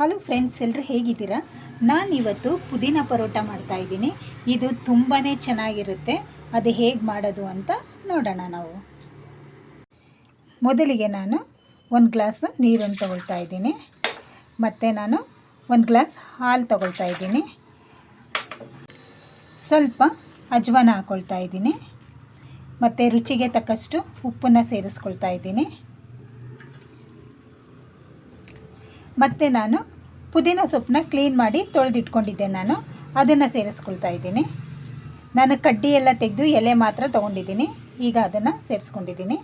Hello friends, ಎಲ್ಲರೂ ಹೇಗಿದ್ದೀರಾ? ನಾನಿವತ್ತು ಪುದೀನ ಪರೋಟ ಮಾಡ್ತಾಯಿದ್ದೀನಿ. ಇದು ತುಂಬಾ ಚೆನ್ನಾಗಿರುತ್ತೆ. ಅದು ಹೇಗೆ ಮಾಡೋದು ಅಂತ ನೋಡೋಣ ನಾವು. ಮೊದಲಿಗೆ ನಾನು 1 ಗ್ಲಾಸ್ ನೀರನ್ನು ತಗೊಳ್ತಾ ಇದ್ದೀನಿ. ಮತ್ತು ನಾನು 1 ಗ್ಲಾಸ್ ಹಾಲು ತಗೊಳ್ತಾ ಇದ್ದೀನಿ. ಸ್ವಲ್ಪ ಅಜ್ವಾನ ಹಾಕ್ಕೊಳ್ತಾ ಇದ್ದೀನಿ. ಮತ್ತು ರುಚಿಗೆ ತಕ್ಕಷ್ಟು ಉಪ್ಪನ್ನು ಸೇರಿಸ್ಕೊಳ್ತಾ ಇದ್ದೀನಿ. ಮತ್ತು ನಾನು ಪುದೀನ ಸೊಪ್ಪನ್ನ ಕ್ಲೀನ್ ಮಾಡಿ ತೊಳೆದಿಟ್ಕೊಂಡಿದ್ದೆ, ಅದನ್ನು ಸೇರಿಸ್ಕೊಳ್ತಾ ಇದ್ದೀನಿ. ನಾನು ಕಡ್ಡಿ ಎಲ್ಲ ತೆಗೆದು ಎಲೆ ಮಾತ್ರ ತೊಗೊಂಡಿದ್ದೀನಿ. ಈಗ ಅದನ್ನು ಸೇರಿಸ್ಕೊಂಡಿದ್ದೀನಿ.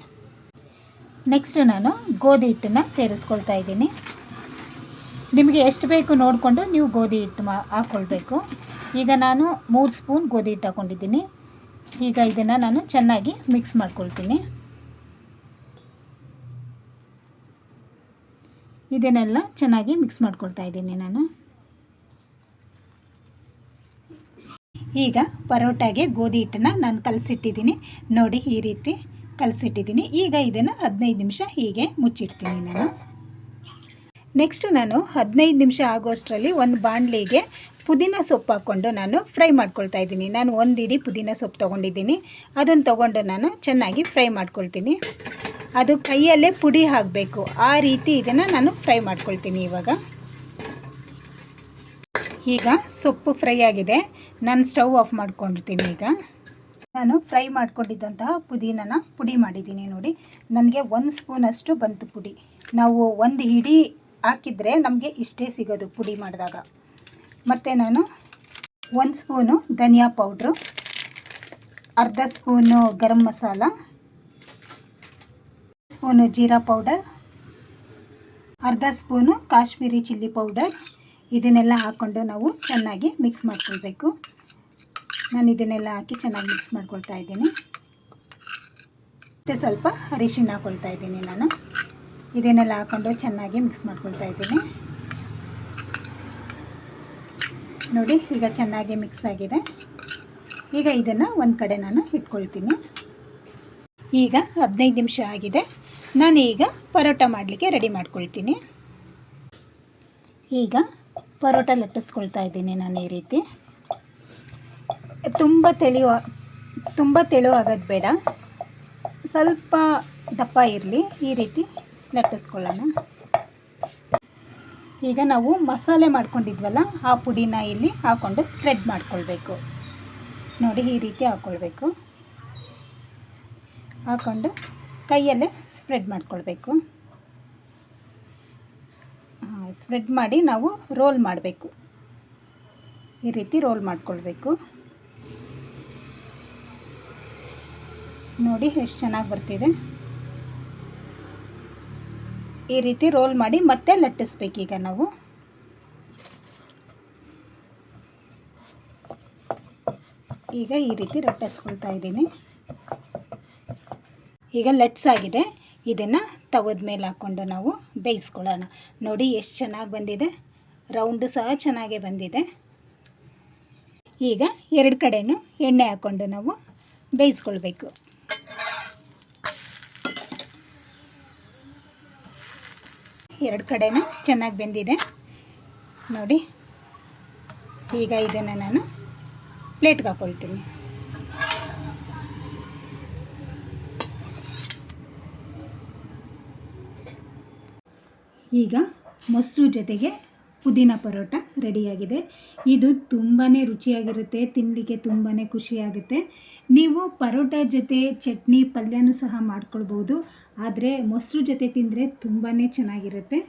ನೆಕ್ಸ್ಟ್ ನಾನು ಗೋಧಿ ಹಿಟ್ಟನ್ನು ಸೇರಿಸ್ಕೊಳ್ತಾ ಇದ್ದೀನಿ. ನಿಮಗೆ ಎಷ್ಟು ಬೇಕು ನೋಡಿಕೊಂಡು ನೀವು ಗೋಧಿ ಹಿಟ್ಟು ಹಾಕ್ಕೊಳ್ಬೇಕು. ಈಗ ನಾನು 3 ಸ್ಪೂನ್ ಗೋಧಿ ಹಿಟ್ಟು ಹಾಕ್ಕೊಂಡಿದ್ದೀನಿ. ಈಗ ಇದನ್ನು ನಾನು ಚೆನ್ನಾಗಿ ಮಿಕ್ಸ್ ಮಾಡ್ಕೊಳ್ತೀನಿ. ಇದನ್ನೆಲ್ಲ ಚೆನ್ನಾಗಿ ಮಿಕ್ಸ್ ಮಾಡ್ಕೊಳ್ತಾ ಇದ್ದೀನಿ ನಾನು. ಈಗ ಪರೋಟಾಗೆ ಗೋಧಿ ಹಿಟ್ಟನ್ನು ನಾನು ಕಲಸಿಟ್ಟಿದ್ದೀನಿ. ನೋಡಿ, ಈ ರೀತಿ ಕಲಸಿಟ್ಟಿದ್ದೀನಿ. ಈಗ ಇದನ್ನು 15 ನಿಮಿಷ ಹೀಗೆ ಮುಚ್ಚಿಡ್ತೀನಿ ನಾನು. ನೆಕ್ಸ್ಟು ನಾನು 15 ನಿಮಿಷ ಆಗೋಷ್ಟರಲ್ಲಿ ಒಂದು ಬಾಣಲಿಗೆ ಪುದೀನ ಸೊಪ್ಪು ಹಾಕ್ಕೊಂಡು ನಾನು ಫ್ರೈ ಮಾಡ್ಕೊಳ್ತಾ ಇದ್ದೀನಿ. ನಾನು 1 ಇಡೀ ಪುದೀನ ಸೊಪ್ಪು ತೊಗೊಂಡಿದ್ದೀನಿ. ಅದನ್ನು ತೊಗೊಂಡು ನಾನು ಚೆನ್ನಾಗಿ ಫ್ರೈ ಮಾಡ್ಕೊಳ್ತೀನಿ. ಅದು ಕೈಯಲ್ಲೇ ಪುಡಿ ಹಾಕಬೇಕು, ಆ ರೀತಿ ಇದನ್ನು ನಾನು ಫ್ರೈ ಮಾಡ್ಕೊಳ್ತೀನಿ. ಈಗ ಸೊಪ್ಪು ಫ್ರೈ ಆಗಿದೆ. ನಾನು ಸ್ಟವ್ ಆಫ್ ಮಾಡ್ಕೊಂಡಿರ್ತೀನಿ. ಈಗ ನಾನು ಫ್ರೈ ಮಾಡ್ಕೊಂಡಿದ್ದಂತಹ ಪುದೀನನ ಪುಡಿ ಮಾಡಿದ್ದೀನಿ. ನೋಡಿ, ನನಗೆ 1 ಸ್ಪೂನಷ್ಟು ಬಂತು ಪುಡಿ. ನಾವು 1 ಹಿಡಿ ಹಾಕಿದರೆ ನಮಗೆ ಇಷ್ಟೇ ಸಿಗೋದು ಪುಡಿ ಮಾಡಿದಾಗ. ಮತ್ತು ನಾನು 1 ಸ್ಪೂನು ಧನಿಯಾ ಪೌಡ್ರು, ಅರ್ಧ spoon garam masala, spoon jeera powder, ಅರ್ಧ ಸ್ಪೂನು ಕಾಶ್ಮೀರಿ ಚಿಲ್ಲಿ ಪೌಡರ್, ಇದನ್ನೆಲ್ಲ ಹಾಕ್ಕೊಂಡು ನಾವು ಚೆನ್ನಾಗಿ ಮಿಕ್ಸ್ ಮಾಡ್ಕೊಳ್ಬೇಕು. ನಾನು ಇದನ್ನೆಲ್ಲ ಹಾಕಿ ಚೆನ್ನಾಗಿ ಮಿಕ್ಸ್ ಮಾಡ್ಕೊಳ್ತಾ ಇದ್ದೀನಿ. ಮತ್ತು ಸ್ವಲ್ಪ ಅರಿಶಿಣ ಹಾಕ್ಕೊಳ್ತಾ ಇದ್ದೀನಿ ನಾನು. ಇದನ್ನೆಲ್ಲ ಹಾಕ್ಕೊಂಡು ಚೆನ್ನಾಗಿ ಮಿಕ್ಸ್ ಮಾಡ್ಕೊಳ್ತಾ ಇದ್ದೀನಿ. ನೋಡಿ, ಈಗ ಚೆನ್ನಾಗಿ ಮಿಕ್ಸ್ ಆಗಿದೆ. ಈಗ ಇದನ್ನು ಒಂದು ಕಡೆ ನಾನು ಇಟ್ಕೊಳ್ತೀನಿ. ಈಗ 15 ನಿಮಿಷ ಆಗಿದೆ. ನಾನೀಗ ಪರೋಟ ಮಾಡಲಿಕ್ಕೆ ರೆಡಿ ಮಾಡ್ಕೊಳ್ತೀನಿ. ಈಗ ಪರೋಟ ಲಟ್ಟಿಸ್ಕೊಳ್ತಾ ಇದ್ದೀನಿ ನಾನು ಈ ರೀತಿ. ತುಂಬ ತೆಳು ಆಗೋದು ಬೇಡ, ಸ್ವಲ್ಪ ದಪ್ಪ ಇರಲಿ, ಈ ರೀತಿ ಲಟ್ಟಿಸ್ಕೊಳ್ಳೋಣ. ಈಗ ನಾವು ಮಸಾಲೆ ಮಾಡ್ಕೊಂಡಿದ್ವಲ್ಲ, ಆ ಪುಡಿನ ಇಲ್ಲಿ ಹಾಕ್ಕೊಂಡು ಸ್ಪ್ರೆಡ್ ಮಾಡ್ಕೊಳ್ಬೇಕು. ನೋಡಿ, ಈ ರೀತಿ ಹಾಕ್ಕೊಳ್ಬೇಕು. ಹಾಕ್ಕೊಂಡು ಕೈಯಲ್ಲೇ ಸ್ಪ್ರೆಡ್ ಮಾಡ್ಕೊಳ್ಬೇಕು. ಸ್ಪ್ರೆಡ್ ಮಾಡಿ ನಾವು ರೋಲ್ ಮಾಡಬೇಕು. ಈ ರೀತಿ ರೋಲ್ ಮಾಡ್ಕೊಳ್ಬೇಕು. ನೋಡಿ, ಎಷ್ಟು ಚೆನ್ನಾಗಿ ಬರ್ತಿದೆ. ಈ ರೀತಿ ರೋಲ್ ಮಾಡಿ ಮತ್ತೆ ಲಟ್ಟಿಸ್ಬೇಕು. ಈಗ ನಾವು ಈ ರೀತಿ ಲಟ್ಟಿಸ್ಕೊಳ್ತಾ ಇದ್ದೀನಿ. ಈಗ ಲಟ್ಸಾಗಿದೆ. ಇದನ್ನು ತವದ ಮೇಲೆ ಹಾಕ್ಕೊಂಡು ನಾವು ಬೇಯಿಸ್ಕೊಳ್ಳೋಣ. ನೋಡಿ, ಎಷ್ಟು ಚೆನ್ನಾಗಿ ಬಂದಿದೆ. ರೌಂಡು ಸಹ ಚೆನ್ನಾಗೇ ಬಂದಿದೆ. ಈಗ 2 ಕಡೆನೂ ಎಣ್ಣೆ ಹಾಕ್ಕೊಂಡು ನಾವು ಬೇಯಿಸ್ಕೊಳ್ಬೇಕು. ಎರಡು ಕಡೆನೂ ಚೆನ್ನಾಗಿ ಬೆಂದಿದೆ. ನೋಡಿ, ಈಗ ಇದನ್ನು ನಾನು ಪ್ಲೇಟ್ಗೆ ಹಾಕ್ಕೊಳ್ತೀನಿ. ಈಗ ಮೊಸರು ಜೊತೆಗೆ ಪುದೀನ ಪರೋಟ ರೆಡಿಯಾಗಿದೆ. ಇದು ತುಂಬಾ ರುಚಿಯಾಗಿರುತ್ತೆ, ತಿನ್ನಲಿಕ್ಕೆ ತುಂಬಾ ಖುಷಿಯಾಗುತ್ತೆ. ನೀವು ಪರೋಟ ಜೊತೆ ಚಟ್ನಿ ಪಲ್ಯನೂ ಸಹ ಮಾಡ್ಕೊಳ್ಬೋದು, ಆದರೆ ಮೊಸರು ಜೊತೆ ತಿಂದರೆ ತುಂಬಾ ಚೆನ್ನಾಗಿರುತ್ತೆ.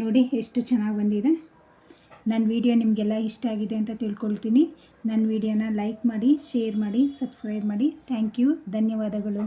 ನೋಡಿ, ಎಷ್ಟು ಚೆನ್ನಾಗಿ ಬಂದಿದೆ. ನನ್ನ ವಿಡಿಯೋ ನಿಮಗೆಲ್ಲ ಇಷ್ಟ ಆಗಿದೆ ಅಂತ ತಿಳ್ಕೊಳ್ತೀನಿ. ನನ್ನ ವಿಡಿಯೋನ ಲೈಕ್ ಮಾಡಿ, ಶೇರ್ ಮಾಡಿ, ಸಬ್ಸ್ಕ್ರೈಬ್ ಮಾಡಿ. ಥ್ಯಾಂಕ್ ಯು, ಧನ್ಯವಾದಗಳು.